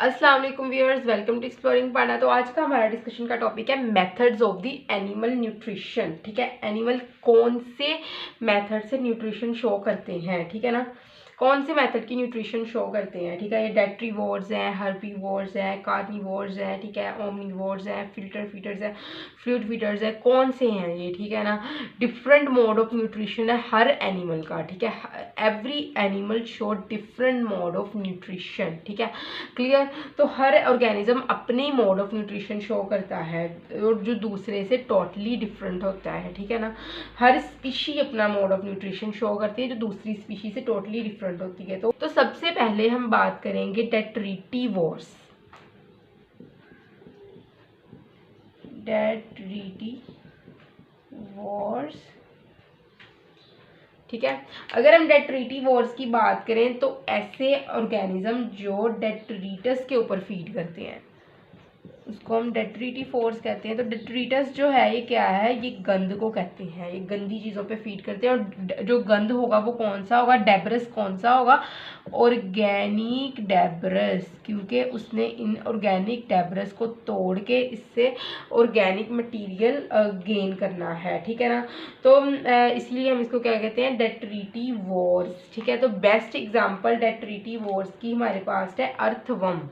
अस्सलाम वालेकुम viewers, welcome to exploring पाना। तो आज का हमारा डिस्कशन का टॉपिक है methods of the animal nutrition. ठीक है, एनिमल कौन से मेथड से न्यूट्रिशन शो करते हैं, ठीक है ना, कौन से मेथड की न्यूट्रिशन शो करते हैं। ठीक है, ये डेट्रीवोर्स हैं, हर्बीवोर्स हैं, कार्निवोर्स हैं, ठीक है, ओमनिवोर्स हैं, फिल्टर फीडर्स हैं, फ्लूइड फीडर्स हैं, कौन से हैं ये, ठीक है ना। डिफरेंट मोड ऑफ न्यूट्रिशन है हर एनिमल का, ठीक है, every animal show different mode of nutrition. ठीक है, क्लियर। तो हर ऑर्गेनिज्म अपने मोड ऑफ न्यूट्रिशन शो करता है और जो दूसरे से टोटली डिफरेंट होता है। ठीक है ना, हर स्पीशी अपना मोड ऑफ न्यूट्रिशन शो करती है जो दूसरी स्पीशी से टोटली डिफरेंट होती है। तो सबसे पहले हम बात करेंगे डेट्रीटीवोर्स। डेट्रीटीवोर्स, ठीक है। अगर हम डेट्रीटीवोर्स की बात करें तो ऐसे ऑर्गेनिज्म जो डेट्रीटस के ऊपर फीड करते हैं उसको हम डेट्रीटीवोर्स कहते हैं। तो डेट्रीटस जो है ये क्या है, ये गंद को कहते हैं, ये गंदी चीज़ों पे फीड करते हैं। और जो गंद होगा वो कौन सा होगा, डेब्रस कौन सा होगा, ऑर्गेनिक डेब्रस, क्योंकि उसने इन ऑर्गेनिक डेब्रस को तोड़ के इससे ऑर्गेनिक मटेरियल गेन करना है। ठीक है ना, तो इसलिए हम इसको क्या कहते हैं, डेट्रीटीवोर्स। ठीक है, तो बेस्ट एग्जांपल डेट्रीटीवोर्स की हमारे पास है अर्थवर्म।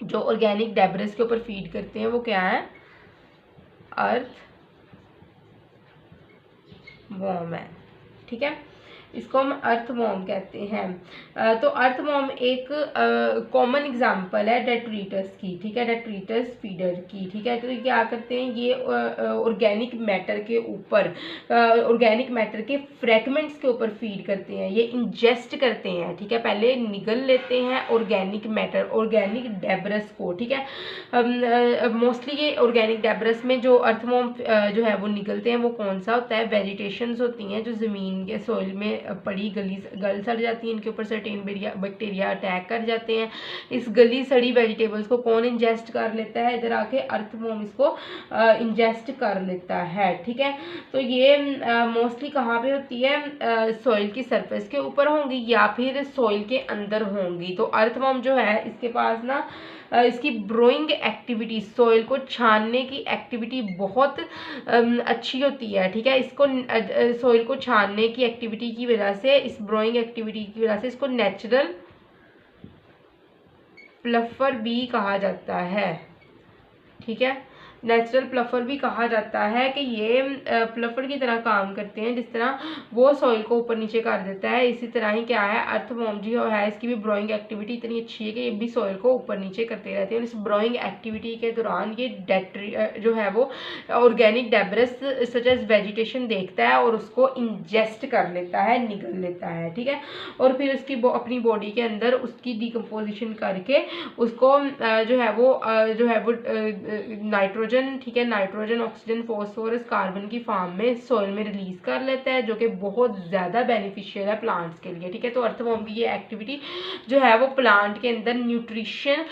जो ऑर्गेनिक डेब्रिस के ऊपर फीड करते हैं वो क्या है, अर्थ वॉर्म है। ठीक है, इसको हम अर्थवॉर्म कहते हैं। तो अर्थवॉर्म एक कॉमन एग्जांपल है डेट्रीटस की। ठीक है, डेट्रीटस फीडर की। ठीक है, तो ये क्या करते हैं, ये ऑर्गेनिक मैटर के ऊपर, ऑर्गेनिक मैटर के फ्रैगमेंट्स के ऊपर फीड करते हैं, ये इंजेस्ट करते हैं। ठीक है, पहले निगल लेते हैं ऑर्गेनिक मैटर, ऑर्गेनिक डेब्रस को। ठीक है, मोस्टली ये ऑर्गेनिक डेब्रस में जो अर्थवॉर्म जो है वो निकलते हैं वो कौन सा होता है, वेजिटेशंस होती हैं जो ज़मीन के सॉइल में पड़ी गल सड़ जाती है, इनके ऊपर सर्टेन बैक्टीरिया अटैक कर जाते हैं। इस गली सड़ी वेजिटेबल्स को कौन इंजेस्ट कर लेता है, इधर आके अर्थवॉर्म इसको इंजेस्ट कर लेता है। ठीक है, तो ये मोस्टली कहाँ पे होती है, सॉइल की सरफेस के ऊपर होंगी या फिर सॉइल के अंदर होंगी। तो अर्थवॉर्म जो है इसके पास ना इसकी ब्रोइंग एक्टिविटी, सॉइल को छानने की एक्टिविटी बहुत अच्छी होती है। ठीक है, इसको सॉइल को छानने की एक्टिविटी की वजह से, इस ब्रोइंग एक्टिविटी की वजह से इसको नेचुरल प्लफर भी कहा जाता है। ठीक है, नेचुरल प्लफर भी कहा जाता है कि ये प्लफर की तरह काम करते हैं। जिस तरह वो सॉइल को ऊपर नीचे कर देता है, इसी तरह ही क्या है, अर्थवॉर्म जो है इसकी भी ब्रोइंग एक्टिविटी इतनी अच्छी है कि ये भी सॉइल को ऊपर नीचे करते रहते हैं। और इस ब्रोइंग एक्टिविटी के दौरान ये जो है वो ऑर्गेनिक डेब्रस सच एज वेजिटेशन देखता है और उसको इंजेस्ट कर लेता है, निगल लेता है। ठीक है, और फिर उसकी अपनी बॉडी के अंदर उसकी डिकम्पोजिशन करके उसको जो है वो नाइट्रोजन, ठीक है, नाइट्रोजन, ऑक्सीजन, फॉस्फोरस, कार्बन की फॉर्म में सॉइल में रिलीज कर लेता है, जो कि बहुत ज़्यादा बेनिफिशियल है प्लांट्स के लिए। ठीक है, तो अर्थवॉर्म की ये एक्टिविटी जो है वो प्लांट के अंदर न्यूट्रिशन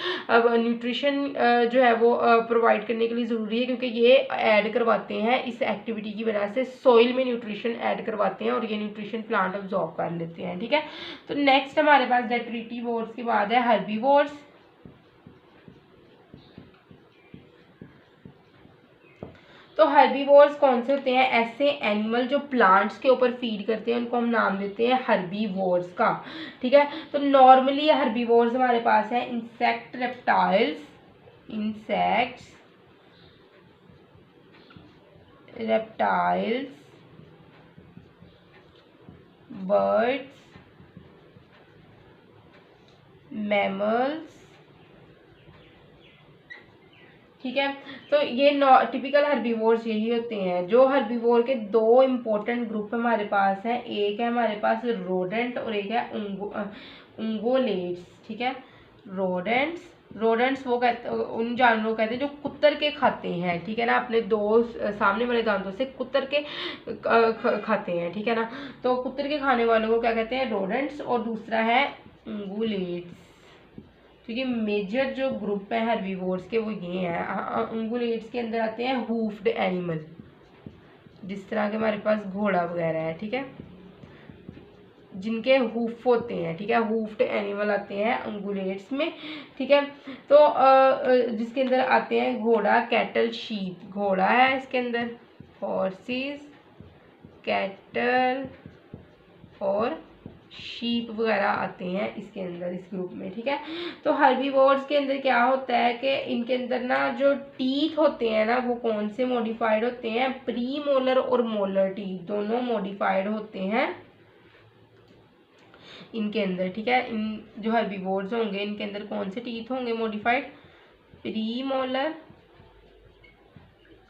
जो है वो प्रोवाइड करने के लिए ज़रूरी है, क्योंकि ये ऐड करवाते हैं, इस एक्टिविटी की वजह से सॉइल में न्यूट्रिशन ऐड करवाते हैं और ये न्यूट्रिशन प्लांट अब्जॉर्ब कर लेते हैं। ठीक है, तो नेक्स्ट हमारे पास डेट्रीटीवोर्स के बाद है हर्बीवोर्स। तो हर्बीवोर्स कौन से होते हैं, ऐसे एनिमल जो प्लांट्स के ऊपर फीड करते हैं उनको हम नाम देते हैं हर्बीवोर्स का। ठीक है, तो नॉर्मली हर्बीवोर्स हमारे पास है insect, reptiles, insects, reptiles, birds, mammals. ठीक है, तो ये टिपिकल हर्बीवोर्स यही होते हैं। जो हर्बीवोर के दो इम्पोर्टेंट ग्रुप हमारे पास हैं, एक है हमारे पास रोडेंट और एक है उंगोलेट्स। ठीक है, रोडेंट्स वो कहते, उन जानवरों को कहते हैं जो कुतर के खाते हैं। ठीक है ना, अपने दो सामने वाले दांतों से कुतर के खाते हैं। ठीक है ना, तो कुतर के खाने वालों को क्या कहते हैं, रोडेंट्स, और दूसरा है उंगुलेट्स। तो ये मेजर जो ग्रुप है हर्बीवोर्स के वो ये हैं। उंगुलेट्स के अंदर आते हैं हूफ्ड एनिमल, जिस तरह के हमारे पास घोड़ा वगैरह है। ठीक है, जिनके हूफ होते हैं, ठीक है, हूफ्ड एनिमल आते हैं अंगुलेट्स में, ठीक है। तो जिसके अंदर आते हैं घोड़ा, कैटल, शीप। घोड़ा है इसके अंदर, हॉर्सेस, कैटल और शीप वगैरह आते हैं इसके अंदर, इस ग्रुप में, ठीक है। तो हर्बीवोर्स के अंदर क्या होता है कि इनके अंदर ना जो टीथ होते हैं ना वो कौन से मॉडिफाइड होते हैं, प्री मोलर और मोलर टीथ दोनों मॉडिफाइड होते हैं इनके अंदर, ठीक है। इन जो हर्बीवोर्स होंगे इनके अंदर कौन से टीथ होंगे modified, pre molar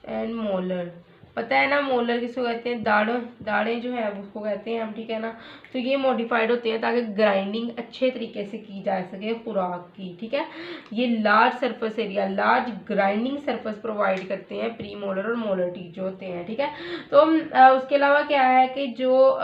and molar. पता है ना मोलर किसको कहते हैं, दाढ़ें जो है उसको कहते हैं हम, ठीक है ना। तो ये मॉडिफाइड होते हैं ताकि ग्राइंडिंग अच्छे तरीके से की जा सके खुराक की, ठीक है। ये large surface area, large grinding surface provide करते हैं प्री मोलर और मोलर टीथ जो होते हैं, ठीक है। तो उसके अलावा क्या है कि जो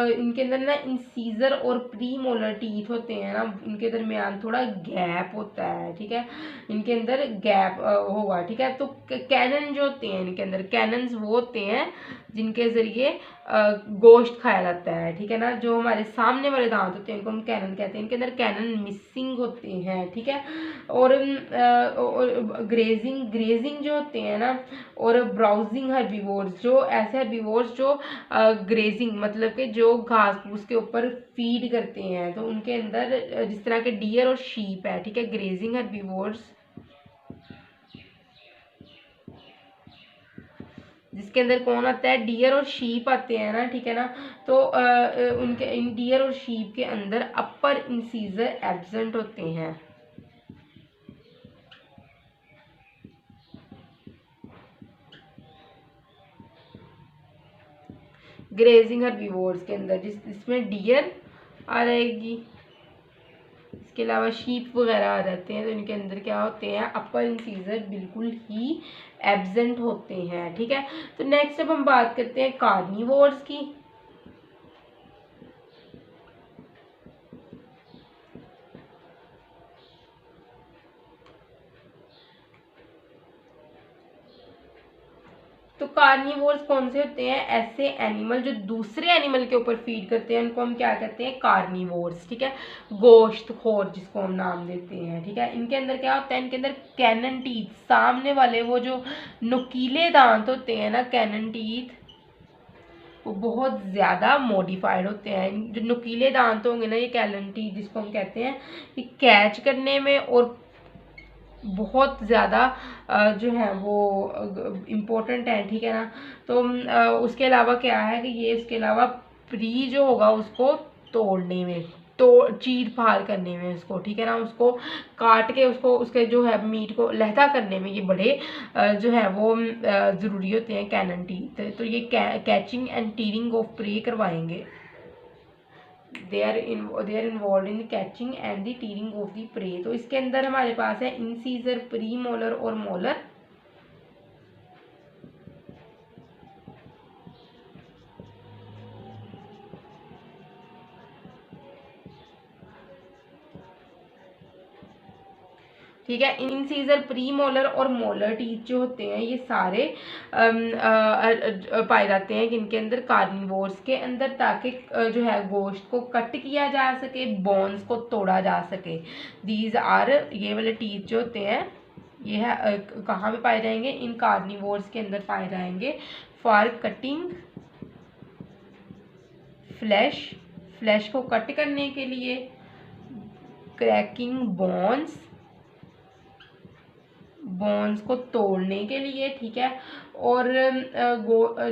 इनके अंदर ना इंसीजर और प्री मोलर टीथ होते हैं ना, इनके दरमियान थोड़ा गैप होता है, ठीक है। इनके अंदर गैप होगा, ठीक है। तो कैनन जो होते हैं इनके अंदर, कैनन्स वो होते हैं जिनके जरिए गोश्त खाया जाता है, ठीक है ना। जो हमारे सामने वाले दांत होते हैं इनको हम कैनन कहते हैं, इनके अंदर कैनन मिसिंग होते हैं, ठीक है। और ग्रेजिंग जो होते हैं ना, और ब्राउजिंग हर्बीवोर्स, जो ऐसे हर्बीवोर्स जो ग्रेजिंग मतलब कि जो घास फूस के ऊपर फीड करते हैं, तो उनके अंदर जिस तरह के डियर और शीप है, ठीक है, ग्रेजिंग हर्बीवोर्स जिसके अंदर कौन आता है, डियर और शीप आते हैं ना, ठीक है ना। तो उनके इन डियर और शीप के अंदर अपर इंसीजर एब्सेंट होते हैं। ग्रेजिंग हर्बीवोर्स के अंदर जिसमें डियर आ रहेगी, इसके अलावा शीप वगैरह आ जाते हैं, तो इनके अंदर क्या होते हैं, अपर इंसीजर बिल्कुल ही एब्सेंट होते हैं, ठीक है। तो नेक्स्ट अब हम बात करते हैं कार्निवोर्स की। तो कार्निवोर्स कौन से होते हैं, ऐसे एनिमल जो दूसरे एनिमल के ऊपर फीड करते हैं उनको हम क्या कहते हैं, कार्निवोर्स, ठीक है। गोश्त खोर जिसको हम नाम देते हैं, ठीक है। इनके अंदर क्या होता है, इनके अंदर कैनन टीथ, सामने वाले वो जो नुकीले दांत होते हैं ना, कैनन टीथ, वो बहुत ज़्यादा मॉडिफाइड होते हैं। जो नुकीले दांत होंगे ना, ये कैनन टीथ जिसको हम कहते हैं, ये कैच करने में और बहुत ज़्यादा जो है वो इम्पोर्टेंट है, ठीक है ना। तो उसके अलावा क्या है कि ये इसके अलावा प्री जो होगा उसको तोड़ने में, तो चीर फाड़ करने में उसको, ठीक है ना, उसको काट के उसको उसके जो है मीट को लहदा करने में ये बड़े जो है वो ज़रूरी होते हैं कैनन टीथ। तो ये catching and tearing off prey करवाएंगे। they are involved in the catching and the tearing of the prey। तो इसके अंदर हमारे पास है इंसीजर, प्री मोलर और मोलर। ठीक है, इंसीजर, प्री मोलर और मोलर टीथ जो होते हैं ये सारे पाए जाते हैं किनके अंदर, कार्निवोर्स के अंदर, ताकि जो है गोश्त को कट किया जा सके, बोन्स को तोड़ा जा सके। दीज आर, ये वाले टीथ जो होते हैं ये है कहाँ पे पाए जाएंगे, इन कार्निवोर्स के अंदर पाए जाएंगे फॉर कटिंग फ्लैश को कट करने के लिए, क्रैकिंग बोन्स को तोड़ने के लिए, ठीक है। और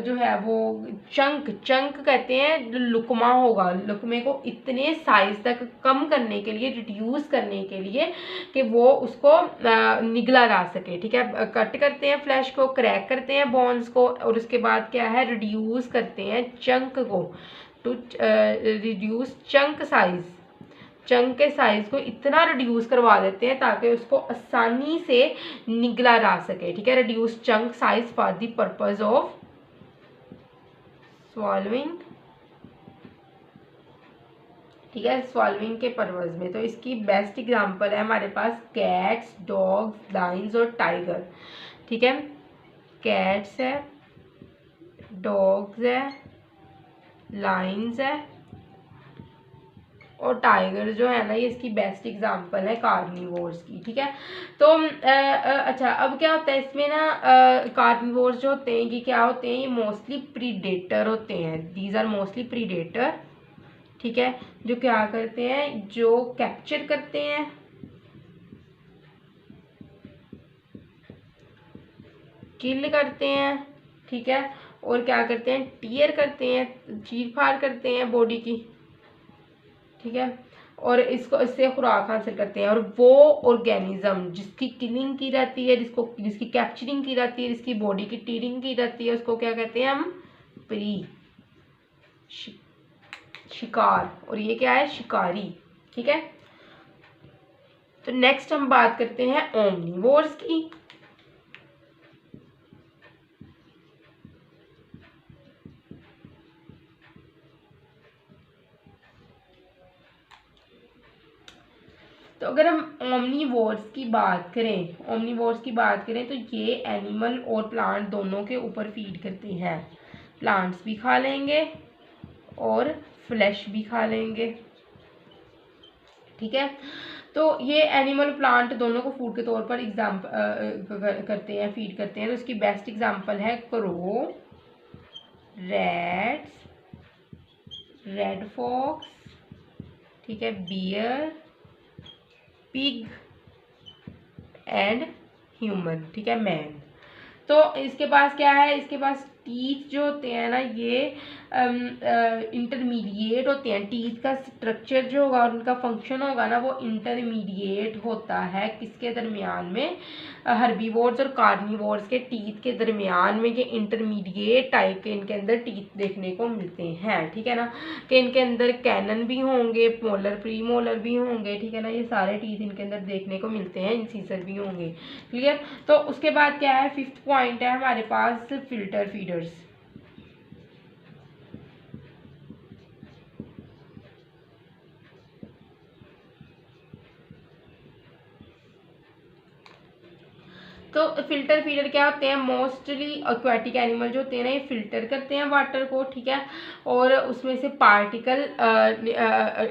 जो है वो चंक कहते हैं, जो लुकमा होगा, लुकमे को इतने साइज तक कम करने के लिए, रिड्यूस करने के लिए कि वो उसको निगला जा सके, ठीक है। कट करते हैं फ्लैश को, क्रैक करते हैं बोन्स को, और उसके बाद क्या है, रिड्यूस करते हैं चंक को, टू रिड्यूस चंक के साइज को इतना रिड्यूस करवा देते हैं ताकि उसको आसानी से निगला जा सके, ठीक है। Reduce chunk size for the purpose of solving, ठीक है, स्वॉल्विंग के पर्पज में। तो इसकी बेस्ट एग्जांपल है हमारे पास कैट्स, डॉग्स, लायंस और टाइगर, ठीक है। कैट्स है, डॉग्स है, लायंस है और टाइगर जो है ना ये इसकी बेस्ट एग्जांपल है कार्निवोर्स की, ठीक है। तो अच्छा, अब क्या होता है इसमें ना, कार्निवोर्स जो होते हैं ये क्या होते हैं, ये मोस्टली प्रीडेटर होते हैं, दीज आर मोस्टली प्रीडेटर, ठीक है, जो क्या करते हैं, जो कैप्चर करते हैं, किल करते हैं, ठीक है, और क्या करते हैं, टीयर करते हैं, चीर फाड़ करते हैं बॉडी की, ठीक है, और इससे खुराक हासिल करते हैं। और वो ऑर्गेनिज्म जिसकी किलिंग की जाती है, जिसकी कैप्चरिंग की जाती है, जिसकी बॉडी की टीयरिंग की जाती है, उसको क्या कहते हैं हम, प्री, शिकार, और ये क्या है, शिकारी, ठीक है। तो नेक्स्ट हम बात करते हैं ओमनिवोर्स की। तो अगर हम ओमनिवोर्स की बात करें तो ये एनिमल और प्लांट दोनों के ऊपर फीड करते हैं, प्लांट्स भी खा लेंगे और फ्लैश भी खा लेंगे, ठीक है। तो ये एनिमल प्लांट दोनों को फूड के तौर पर करते हैं, फीड करते हैं। तो इसकी बेस्ट एग्जांपल है क्रो, रैट्स, रेड फॉक्स, ठीक है, बियर, पिग एंड ह्यूमन, ठीक है, मैन। तो इसके पास क्या है, इसके पास टीथ जो होते हैं ना ये इंटरमीडिएट होते हैं, टीथ का स्ट्रक्चर जो होगा और उनका फंक्शन होगा ना वो इंटरमीडिएट होता है, किसके दरमियान में, हर्बीवोर्स और कार्निवोर्स के टीथ के दरमियान में ये इंटरमीडिएट टाइप के इनके अंदर टीथ देखने को मिलते हैं, ठीक है ना, कि इनके अंदर कैनन भी होंगे, मोलर, प्री मोलर भी होंगे, ठीक है ना, ये सारे टीथ इनके अंदर देखने को मिलते हैं, इंसीजर भी होंगे, क्लियर। तो उसके बाद क्या है, फिफ्थ पॉइंट है हमारे पास फिल्टर फीडर्स। तो फिल्टर फीडर क्या होते हैं, मोस्टली एक्वाटिक एनिमल जो होते हैं ना ये फिल्टर करते हैं वाटर को, ठीक है, और उसमें से पार्टिकल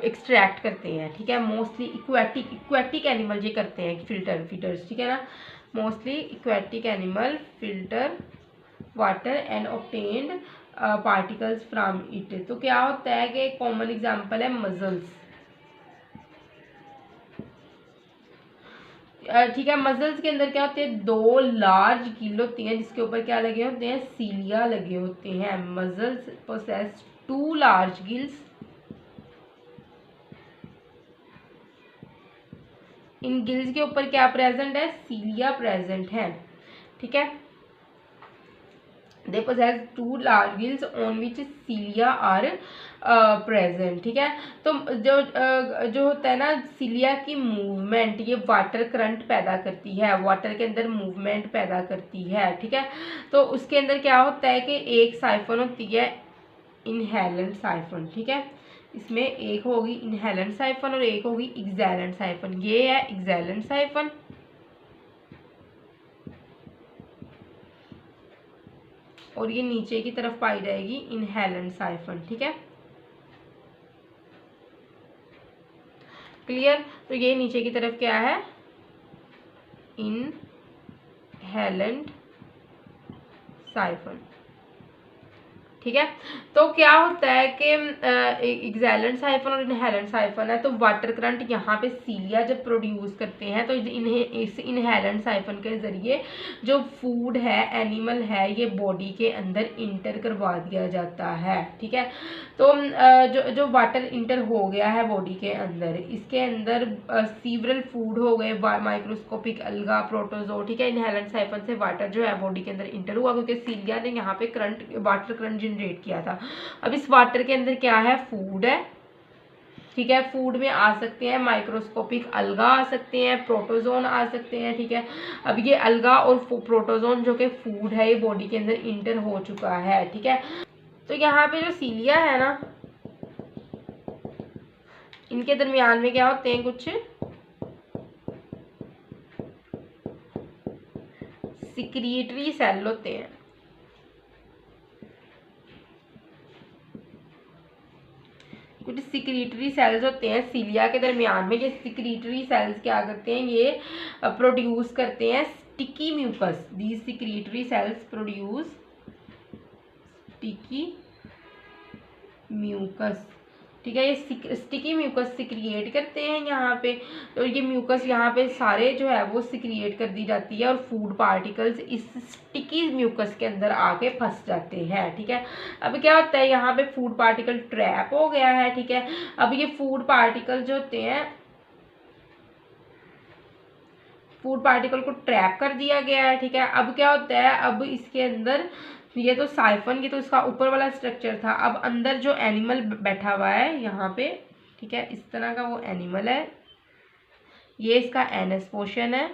एक्सट्रैक्ट करते हैं, ठीक है। मोस्टली इक्वेटिक एनिमल ये करते हैं फिल्टर फीडर्स, ठीक है ना, mostly aquatic animal filter water and obtained particles from it. तो क्या होता है कि कॉमन एग्जांपल है मजल्स, ठीक है। मसल्स के अंदर क्या होते हैं, दो लार्ज गिल होती हैं जिसके ऊपर क्या लगे होते हैं, सीलिया लगे होते हैं। Muscles possess two large gills, इन गिल्स के ऊपर क्या प्रेजेंट है, सीलिया प्रेजेंट है, ठीक है। They possess two large gills on which cilia are present, ठीक है। तो जो होता है ना सिलिया की मूवमेंट ये वाटर करंट पैदा करती है, वाटर के अंदर मूवमेंट पैदा करती है, ठीक है। तो उसके अंदर क्या होता है कि एक साइफन होती है इनहेलेंट साइफन, ठीक है, इसमें एक होगी इनहेलेंट साइफन और एक होगी एक्सहेलेंट साइफन। ये है एक्सहेलेंट साइफन और ये नीचे की तरफ पाई जाएगी इनहेलेंट साइफन, ठीक है, क्लियर। तो ये नीचे की तरफ क्या है, इनहेलेंट साइफन, ठीक है। तो क्या होता है कि एक्सहेलेंट साइफन और इनहेलेंट साइफन है, तो वाटर करंट यहाँ पे सीलिया जब प्रोड्यूस करते हैं तो इन्हें इस इनहेलेंट साइफन के जरिए जो फूड है, एनिमल है, ये बॉडी के अंदर इंटर करवा दिया जाता है, ठीक है। तो जो वाटर इंटर हो गया है बॉडी के अंदर, इसके अंदर सीवरल फूड हो गए, माइक्रोस्कोपिक अलगा, प्रोटोजो, ठीक है। इनहेलेंट साइफन से वाटर जो है बॉडी के अंदर इंटर हुआ क्योंकि सीलिया ने यहाँ पे करंट, वाटर करंट जनरेट किया था। अब इस वाटर के अंदर क्या है, फूड है, ठीक है। फूड में आ सकते हैं माइक्रोस्कोपिक अलगा आ सकते हैं, प्रोटोजोन आ सकते हैं, ठीक है। अब ये अलगा और प्रोटोजोन जो कि फूड है ये बॉडी के अंदर इंटर हो चुका है, ठीक है। तो यहाँ पे जो सीलिया है ना इनके दरमियान में क्या होते हैं, कुछ सिक्रीटरी सेल होते हैं, कुछ सिक्रीटरी सेल्स होते हैं सीलिया के दरमियान में, ये सिक्रीटरी सेल्स क्या करते हैं, ये प्रोड्यूस करते हैं sticky mucus. These secretory cells produce sticky mucus, ठीक है। ये स्टिकी म्यूकस सिक्रिएट करते हैं यहाँ पे, तो ये म्यूकस यहाँ पे सारे जो है वो सिक्रिएट कर दी जाती है और फूड पार्टिकल्स इस स्टिकी म्यूकस के अंदर आके फंस जाते हैं, ठीक है। अब क्या होता है, यहाँ पे फूड पार्टिकल ट्रैप हो गया है, ठीक है। अब ये फूड पार्टिकल जो होते हैं, फूड पार्टिकल को ट्रैप कर दिया गया है, ठीक है। अब क्या होता है, अब इसके अंदर ये तो साइफन की तो इसका ऊपर वाला स्ट्रक्चर था, अब अंदर जो एनिमल बैठा हुआ है यहाँ पे, ठीक है, इस तरह का वो एनिमल है, ये इसका एनस पोर्शन है,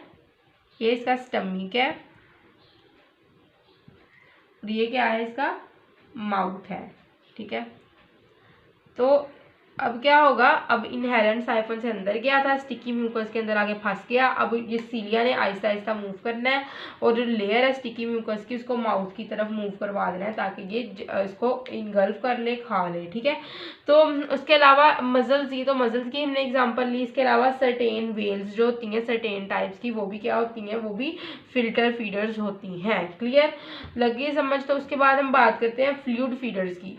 ये इसका स्टमक है और ये क्या है, इसका माउथ है, ठीक है। तो अब क्या होगा, अब इनहेरेंट साइफन से अंदर गया था, स्टिकी म्यूकस के अंदर आके फंस गया। अब ये सीलिया ने आहिस्ता आहिस्ता मूव करना है और जो लेयर है स्टिकी म्यूकस की उसको माउथ की तरफ मूव करवा देना है ताकि ये इसको इनगल्फ कर ले, खा ले, ठीक है। तो उसके अलावा मजल्स, ये तो मजल्स की हमने एग्जाम्पल ली, इसके अलावा सर्टेन वेल्स जो होती हैं सर्टेन टाइप्स की, वो भी क्या होती हैं, वो भी फिल्टर फीडर्स होती हैं। क्लियर लगी समझ। तो उसके बाद हम बात करते हैं फ्लूइड फीडर्स की।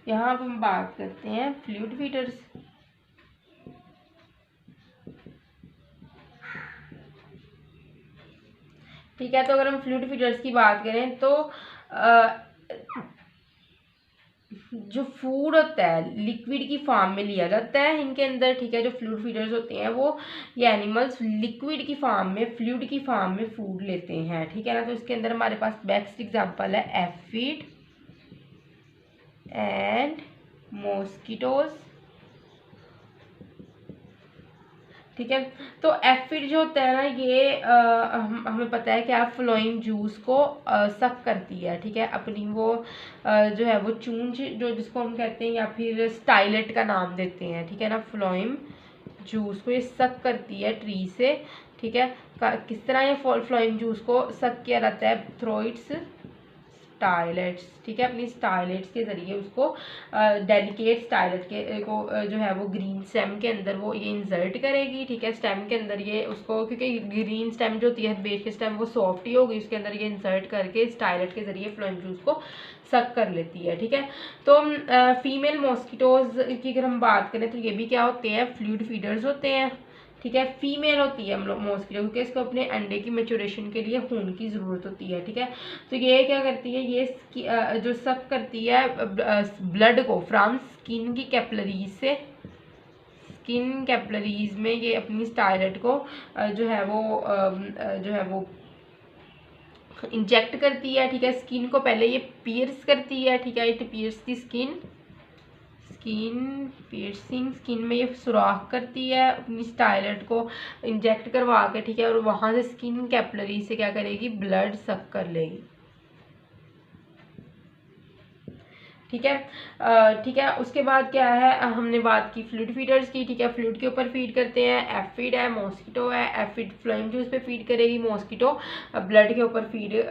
यहाँ पर हम बात करते हैं फ्लूइड फीडर्स। ठीक है, तो अगर हम फ्लूइड फीडर्स की बात करें तो जो फूड होता है लिक्विड की फॉर्म में लिया जाता है इनके अंदर, ठीक है। जो फ्लूइड फीडर्स होते हैं वो ये एनिमल्स लिक्विड की फॉर्म में, फ्लूइड की फॉर्म में फूड लेते हैं, ठीक है ना। तो इसके अंदर हमारे पास बेस्ट एग्जांपल है एफिड एंड मॉस्किटोज, ठीक है। तो एफिड जो होता है ना, ये हमें पता है कि आप फ्लोइंग जूस को सक करती है, ठीक है। अपनी वो जो है वो चूंज जो जिसको हम कहते हैं या फिर स्टाइलेट का नाम देते हैं, ठीक है ना। फ्लोइम जूस को ये सक करती है ट्री से, ठीक है। किस तरह ये फ्लोइम जूस को सक किया जाता है, थ्रू इट्स स्टाइलेट्स, ठीक है। अपनी स्टाइलेट्स के ज़रिए उसको डेलिकेट स्टाइलेट के को जो है वो ग्रीन स्टेम के अंदर वो ये इंसर्ट करेगी, ठीक है। स्टेम के अंदर ये उसको, क्योंकि ग्रीन स्टेम जो होती है बेस की स्टेम वो सॉफ्ट ही होगी, उसके अंदर ये इंसर्ट करके स्टाइलेट के ज़रिए फ्लोइम जूस को सक कर लेती है, ठीक है। तो फीमेल मॉस्किटोज की अगर हम बात करें तो ये भी क्या होते हैं, फ्लूइड फीडर्स होते हैं, ठीक है। फीमेल होती है मॉस्किटो क्योंकि इसको अपने अंडे की मेच्योरेशन के लिए खून की ज़रूरत होती है, ठीक है। तो ये क्या करती है, ये जो सक करती है ब्लड को फ्रॉम स्किन की कैपिलरीज से, स्किन कैपिलरीज में ये अपनी स्टाइलेट को जो है वो इंजेक्ट करती है, ठीक है। स्किन को पहले ये पियर्स करती है, ठीक है। It pierces the skin piercing, skin में ये सुराख करती है अपनी स्टाइलेट को इंजेक्ट करवा के, ठीक है। और वहां से स्किन कैपिलरी से क्या करेगी, ब्लड सक कर लेगी, ठीक है। ठीक है, उसके बाद क्या है, हमने बात की फ्लूइड फीडर्स की, ठीक है। फ्लूइड के ऊपर फीड करते हैं, एफिड है, मॉस्किटो है। एफिड फ्लोइम जूस पे फीड करेगी, मॉस्किटो ब्लड के ऊपर फीड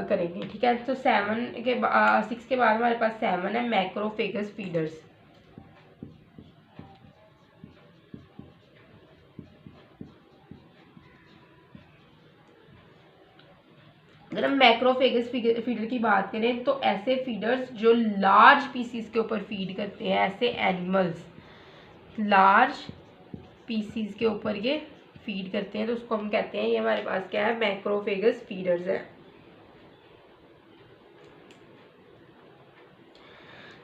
करेंगे, ठीक है। तो 6 के बाद हमारे पास 7 है मैक्रोफेगस फीडर्स। अगर हम मैक्रोफेगस फीडर की बात करें तो ऐसे फीडर्स जो लार्ज पीसीज के ऊपर फीड करते हैं, ऐसे एनिमल्स लार्ज पीसीज के ऊपर ये फीड करते हैं, तो उसको हम कहते हैं, ये हमारे पास क्या है, मैक्रोफेगस फीडर्स है।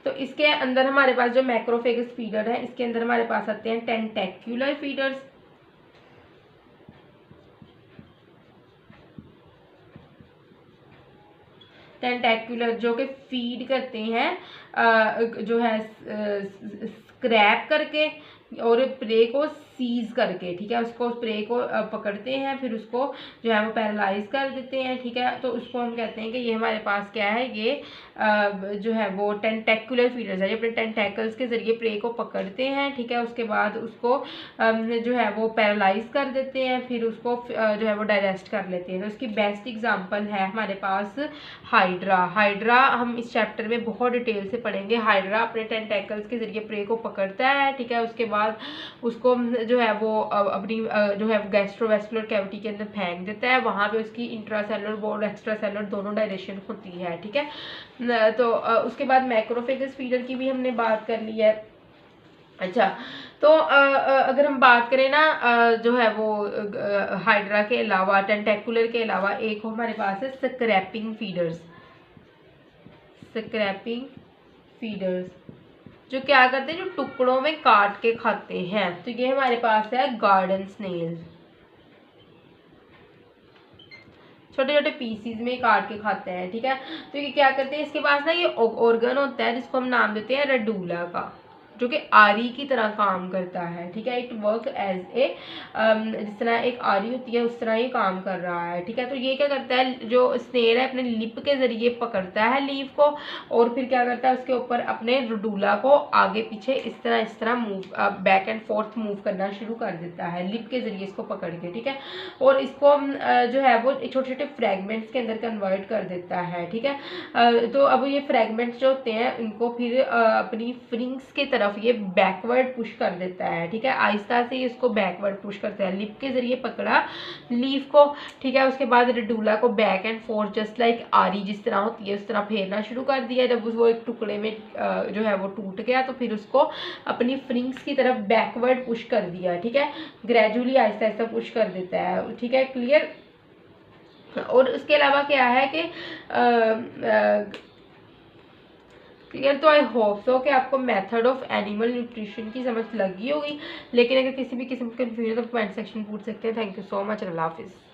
तो इसके अंदर हमारे पास जो मैक्रोफेगस फीडर है, इसके अंदर हमारे पास आते हैं टेंटेक्युलर फीडर्स। टेंटेक्युलर जो कि फीड करते हैं जो है स्क्रैप करके और प्रे को सीज करके, ठीक है, उसको प्रे को पकड़ते हैं, फिर उसको जो है वो पैरालाइज कर देते हैं, ठीक है। तो उसको हम कहते हैं कि ये हमारे पास क्या है, ये जो है वो टेंटेकुलर फीडर्स है। ये अपने टेंटेकल्स के जरिए प्रे को पकड़ते हैं, ठीक है। उसके बाद उसको जो है वो पैरालाइज कर देते हैं, फिर उसको जो है वो डाइजेस्ट कर लेते हैं। तो उसकी बेस्ट एग्जांपल है हमारे पास हाइड्रा। हाइड्रा हम इस चैप्टर में बहुत डिटेल से पढ़ेंगे। हाइड्रा अपने टेंटेकल्स के जरिए प्रे को पकड़ता है, ठीक है। उसके बाद उसको जो है वो अपनी जो है गैस्ट्रोवेस्कुलर कैविटी के अंदर फेंक देता है। वहाँ पे उसकी इंट्रासेलुलर और एक्स्ट्रासेलुलर दोनों डायरेक्शन होती है, ठीक है। तो उसके बाद मैक्रोफेगस फीडर की भी हमने बात कर ली है। अच्छा, तो अगर हम बात करें ना जो है वो हाइड्रा के अलावा, टेंटेकुलर के अलावा एक हमारे पास है स्क्रैपिंग फीडर्स। स्क्रैपिंग फीडर्स जो क्या करते हैं, जो टुकड़ों में काट के खाते हैं। तो ये हमारे पास है गार्डन स्नेल्स, छोटे छोटे पीसीज में काट के खाते हैं, ठीक है। तो ये क्या करते हैं, इसके पास ना ये ऑर्गन होता है जिसको हम नाम देते हैं रेडुला का, जो कि आरी की तरह काम करता है, ठीक है। इट वर्क एज ए जिस तरह एक आरी होती है उस तरह ही काम कर रहा है, ठीक है। तो ये क्या करता है, जो स्नेल है अपने लिप के जरिए पकड़ता है लीफ को, और फिर क्या करता है उसके ऊपर अपने रुडूला को आगे पीछे इस तरह move, back and fourth move करना शुरू कर देता है लिप के जरिए इसको पकड़ के, ठीक है। और इसको जो है वो छोटे छोटे फ्रेगमेंट्स के अंदर कन्वर्ट कर देता है, ठीक है। तो अब ये फ्रेगमेंट्स जो होते हैं इनको फिर अपनी फ्रिंग्स के तरफ ये बैकवर्ड पुश कर देता है, ठीक है। आहिस्ता से इसको बैकवर्ड पुश करता है, लिप के जरिए पकड़ा लीफ को, ठीक है। उसके बाद रेडुला को back and fourth just like आरी जिस तरह होती है उस तरह फेरना शुरू कर दिया। जब वो एक टुकड़े में जो है वो टूट गया तो फिर उसको अपनी फ्रिंग्स की तरफ बैकवर्ड पुश कर दिया, ठीक है। ग्रेजुअली आहिस्ता आहिस्ता पुश कर देता है, ठीक है, क्लियर। और उसके अलावा क्या है कि क्लियर। तो आई होप सो कि आपको मेथड ऑफ एनिमल न्यूट्रिशन की समझ लगी होगी। लेकिन अगर किसी भी किस्म की कंफ्यूजन तो कमेंट सेक्शन पूछ सकते हैं। Thank you so much. अल्लाह हाफिज़।